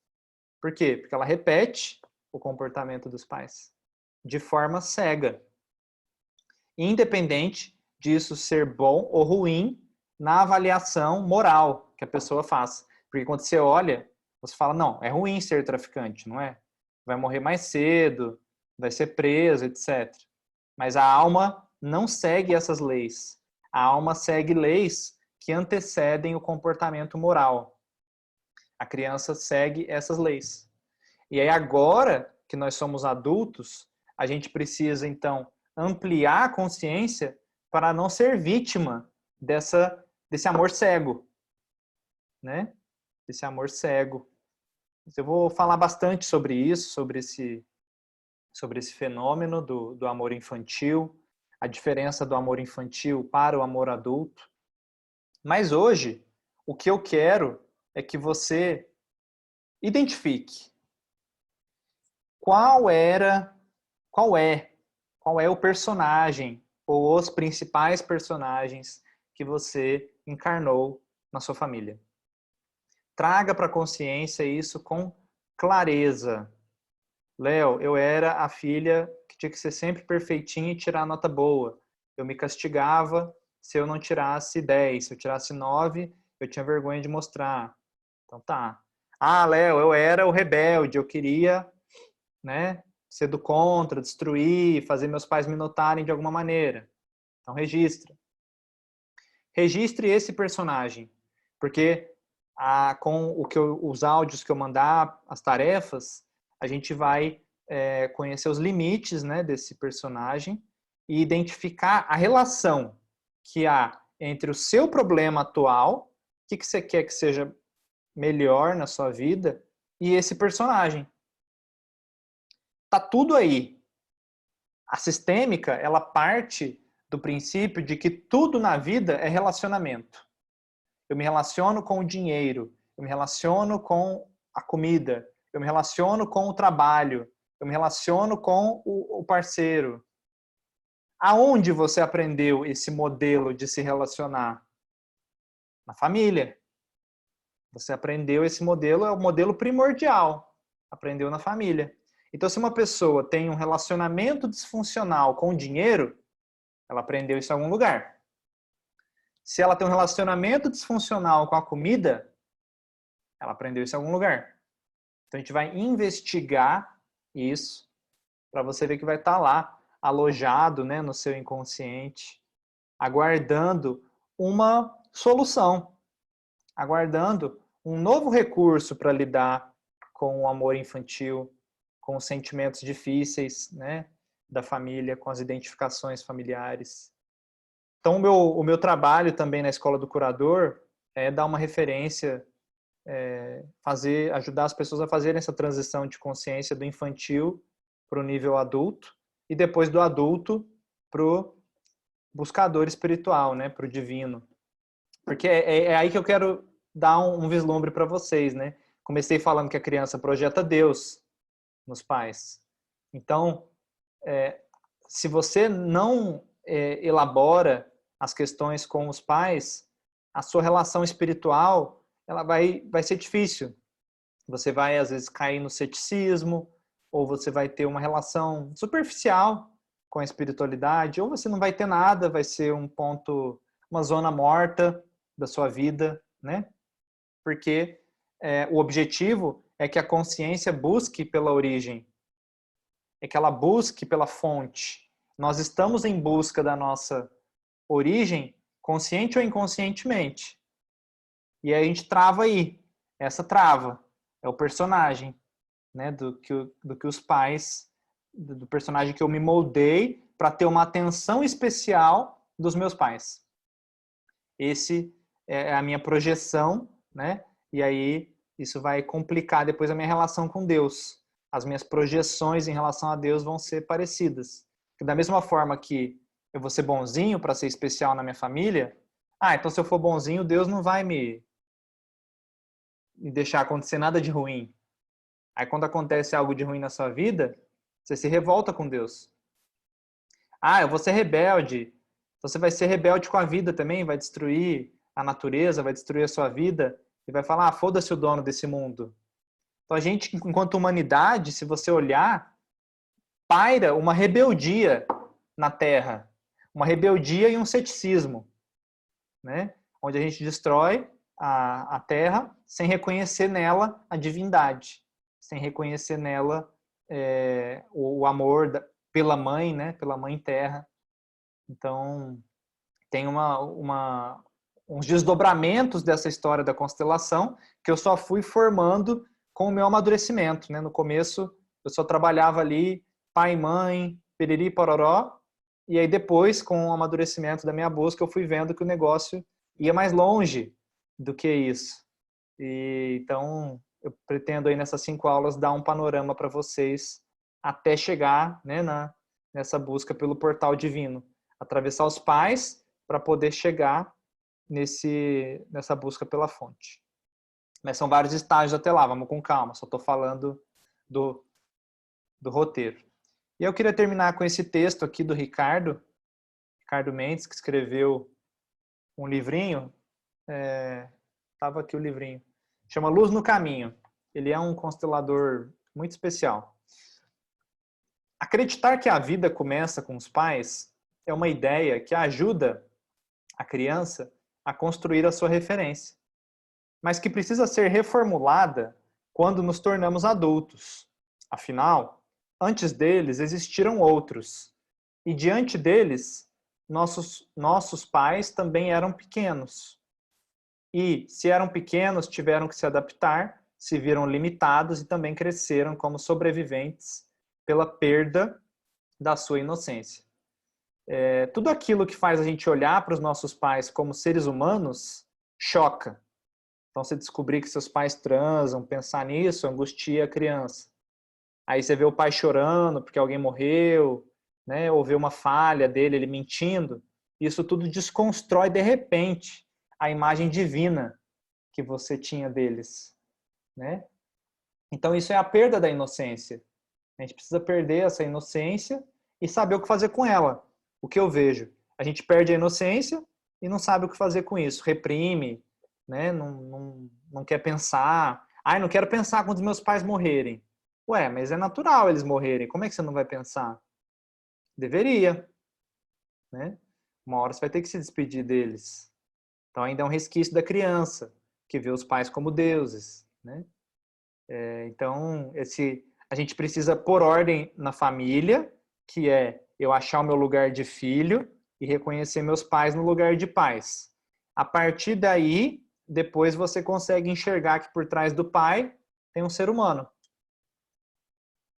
Speaker 1: Por quê? Porque ela repete o comportamento dos pais de forma cega. Independente disso ser bom ou ruim na avaliação moral que a pessoa faz. Porque quando você olha, você fala, não, é ruim ser traficante, não é? Vai morrer mais cedo, vai ser preso, etc. Mas a alma não segue essas leis. A alma segue leis que antecedem o comportamento moral. A criança segue essas leis. E aí agora que nós somos adultos, a gente precisa então ampliar a consciência para não ser vítima desse amor cego, né? Desse amor cego. Eu vou falar bastante sobre isso, sobre esse fenômeno do amor infantil, a diferença do amor infantil para o amor adulto. Mas hoje, o que eu quero é que você identifique qual é o personagem ou os principais personagens que você encarnou na sua família. Traga para a consciência isso com clareza. Léo, eu era a filha que tinha que ser sempre perfeitinha e tirar nota boa. Eu me castigava se eu não tirasse 10. Se eu tirasse 9, eu tinha vergonha de mostrar. Então tá. Léo, eu era o rebelde. Eu queria, né, ser do contra, destruir, fazer meus pais me notarem de alguma maneira. Então registra. Registre esse personagem. Porque com os áudios que eu mandar, as tarefas, a gente vai conhecer os limites, né, desse personagem e identificar a relação que há entre o seu problema atual que você quer que seja melhor na sua vida e esse personagem. Tá tudo aí. A sistêmica, ela parte do princípio de que tudo na vida é relacionamento. Eu me relaciono com o dinheiro, eu me relaciono com a comida, eu me relaciono com o trabalho, eu me relaciono com o parceiro. Aonde você aprendeu esse modelo de se relacionar? Na família. Você aprendeu esse modelo, é o modelo primordial. Aprendeu na família. Então, se uma pessoa tem um relacionamento disfuncional com o dinheiro, ela aprendeu isso em algum lugar. Se ela tem um relacionamento disfuncional com a comida, ela aprendeu isso em algum lugar. Então, a gente vai investigar isso para você ver que vai estar lá, alojado, né, no seu inconsciente, aguardando uma solução, aguardando um novo recurso para lidar com o amor infantil, com os sentimentos difíceis, né, da família, com as identificações familiares. Então, o meu trabalho também na Escola do Curador é dar uma referência, ajudar as pessoas a fazerem essa transição de consciência do infantil para o nível adulto e depois do adulto para o buscador espiritual, né, para o divino. Porque é aí que eu quero dar um vislumbre para vocês, né? Comecei falando que a criança projeta Deus nos pais. Então, se você não elabora as questões com os pais, a sua relação espiritual ela vai ser difícil. Você vai, às vezes, cair no ceticismo, ou você vai ter uma relação superficial com a espiritualidade, ou você não vai ter nada, vai ser um ponto, uma zona morta da sua vida, né? Porque o objetivo é que a consciência busque pela origem, é que ela busque pela fonte. Nós estamos em busca da nossa origem, consciente ou inconscientemente. E aí a gente trava aí. Essa trava é o personagem, né, do que os pais, do personagem que eu me moldei para ter uma atenção especial dos meus pais. Esse é a minha projeção, né? E aí isso vai complicar depois a minha relação com Deus. As minhas projeções em relação a Deus vão ser parecidas. Da mesma forma que eu vou ser bonzinho para ser especial na minha família, então se eu for bonzinho, Deus não vai me deixar acontecer nada de ruim. Aí quando acontece algo de ruim na sua vida, você se revolta com Deus. Eu vou ser rebelde. Você vai ser rebelde com a vida também, vai destruir a natureza, vai destruir a sua vida e vai falar, foda-se o dono desse mundo. Então a gente, enquanto humanidade, se você olhar, paira uma rebeldia na Terra. Uma rebeldia e um ceticismo, né? Onde a gente destrói a Terra sem reconhecer nela a divindade, sem reconhecer nela o amor pela mãe, né? Pela mãe Terra. Então, tem uns desdobramentos dessa história da constelação que eu só fui formando com o meu amadurecimento, né? No começo, eu só trabalhava ali pai e mãe, piriri, pororó, e aí depois, com o amadurecimento da minha busca, eu fui vendo que o negócio ia mais longe do que isso. E, então, eu pretendo aí nessas 5 aulas dar um panorama para vocês até chegar, né, nessa busca pelo portal divino. Atravessar os pais para poder chegar nessa busca pela fonte. Mas são vários estágios até lá, vamos com calma, só estou falando do roteiro. E eu queria terminar com esse texto aqui do Ricardo Mendes, que escreveu um livrinho, estava aqui o livrinho, chama Luz no Caminho. Ele é um constelador muito especial. Acreditar que a vida começa com os pais é uma ideia que ajuda a criança a construir a sua referência, mas que precisa ser reformulada quando nos tornamos adultos. Afinal, antes deles existiram outros, e diante deles, nossos pais também eram pequenos. E, se eram pequenos, tiveram que se adaptar, se viram limitados e também cresceram como sobreviventes pela perda da sua inocência. Tudo aquilo que faz a gente olhar para os nossos pais como seres humanos choca. Então, você descobrir que seus pais transam, pensar nisso, angustia a criança. Aí você vê o pai chorando porque alguém morreu, né? Ou vê uma falha dele, ele mentindo. Isso tudo desconstrói, de repente, a imagem divina que você tinha deles, né? Então, isso é a perda da inocência. A gente precisa perder essa inocência e saber o que fazer com ela. O que eu vejo? A gente perde a inocência e não sabe o que fazer com isso. Reprime, né? Não quer pensar. Ai, não quero pensar quando os meus pais morrerem. Ué, mas é natural eles morrerem. Como é que você não vai pensar? Deveria, né? Uma hora você vai ter que se despedir deles. Então ainda é um resquício da criança, que vê os pais como deuses, né? Então, a gente precisa pôr ordem na família, que é eu achar o meu lugar de filho e reconhecer meus pais no lugar de pais. A partir daí, depois você consegue enxergar que por trás do pai tem um ser humano.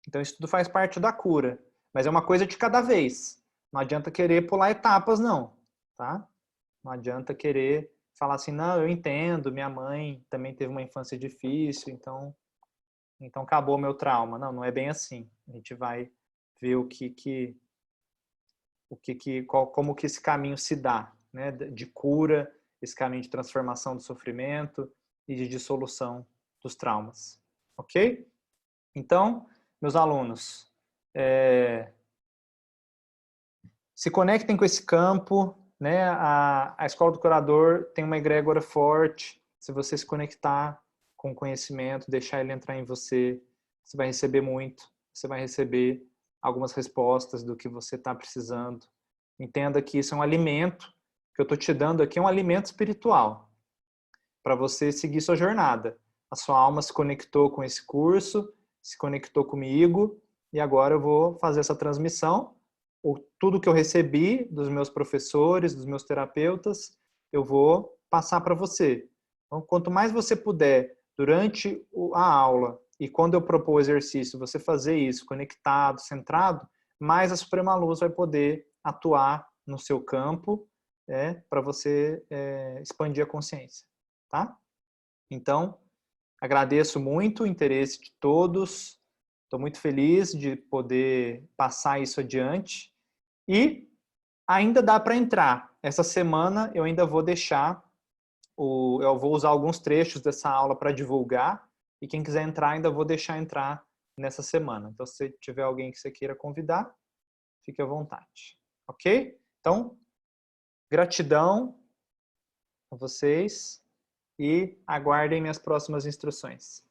Speaker 1: Então, isso tudo faz parte da cura. Mas é uma coisa de cada vez. Não adianta querer pular etapas, não. Tá? Não adianta querer falar assim, não, eu entendo, minha mãe também teve uma infância difícil, então acabou o meu trauma. Não, não é bem assim. A gente vai ver como que esse caminho se dá, né? De cura, esse caminho de transformação do sofrimento e de dissolução dos traumas. Ok? Então, meus alunos, se conectem com esse campo, né? A Escola do Curador tem uma egrégora forte. Se você se conectar com o conhecimento, deixar ele entrar em você, você vai receber muito. Você vai receber algumas respostas do que você está precisando. Entenda que isso é um alimento que eu estou te dando aqui, é um alimento espiritual para você seguir sua jornada. A sua alma se conectou com esse curso, se conectou comigo e agora eu vou fazer essa transmissão. Tudo que eu recebi dos meus professores, dos meus terapeutas, eu vou passar para você. Então, quanto mais você puder, durante a aula e quando eu propor o exercício, você fazer isso conectado, centrado, mais a Suprema Luz vai poder atuar no seu campo para você expandir a consciência. Tá? Então, agradeço muito o interesse de todos. Estou muito feliz de poder passar isso adiante. E ainda dá para entrar. Essa semana eu ainda vou deixar, eu vou usar alguns trechos dessa aula para divulgar. E quem quiser entrar, ainda vou deixar entrar nessa semana. Então, se tiver alguém que você queira convidar, fique à vontade. Ok? Então, gratidão a vocês e aguardem minhas próximas instruções.